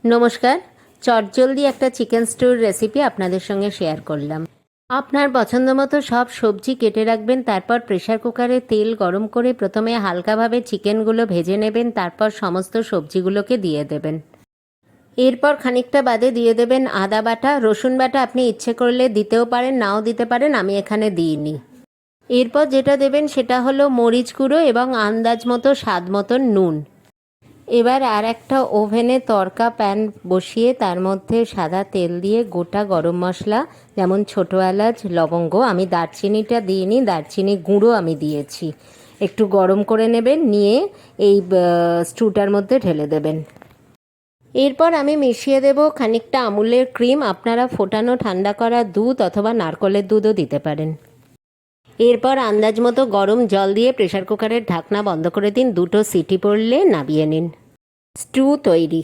নমস্কার। চটজলদি একটা চিকেন স্টুর রেসিপি আপনাদের সঙ্গে শেয়ার করলাম। আপনার পছন্দ মতো সব সবজি কেটে রাখবেন, তারপর প্রেসার কুকারে তেল গরম করে প্রথমে হালকাভাবে চিকেনগুলো ভেজে নেবেন, তারপর সমস্ত সবজিগুলোকে দিয়ে দেবেন। এরপর খানিকটা বাদে দিয়ে দেবেন আদা বাটা, রসুন বাটা আপনি ইচ্ছে করলে দিতেও পারেন, নাও দিতে পারেন, আমি এখানে দিইনি। এরপর যেটা দেবেন সেটা হলো মরিচ গুঁড়ো এবং আন্দাজ মতো স্বাদ মতন নুন। এবার আর একটা ওভেনে তড়কা প্যান বসিয়ে তার মধ্যে সাদা তেল দিয়ে গোটা গরম মশলা, যেমন ছোটো এলাচ, লবঙ্গ, আমি দারচিনিটা দিইনি, দারচিনি গুঁড়ো আমি দিয়েছি, একটু গরম করে নেবেন, নিয়ে এই স্টুটার মধ্যে ঢেলে দেবেন। এরপর আমি মিশিয়ে দেব খানিকটা আমুলের ক্রিম, আপনারা ফোটানো ঠান্ডা করা দুধ অথবা নারকলের দুধও দিতে পারেন। এরপর আন্দাজ মতো গরম জল দিয়ে প্রেসার কুকারের ঢাকনা বন্ধ করে দিন, 2টো সিটি পড়লে নামিয়ে নিন। স্টু তৈরি।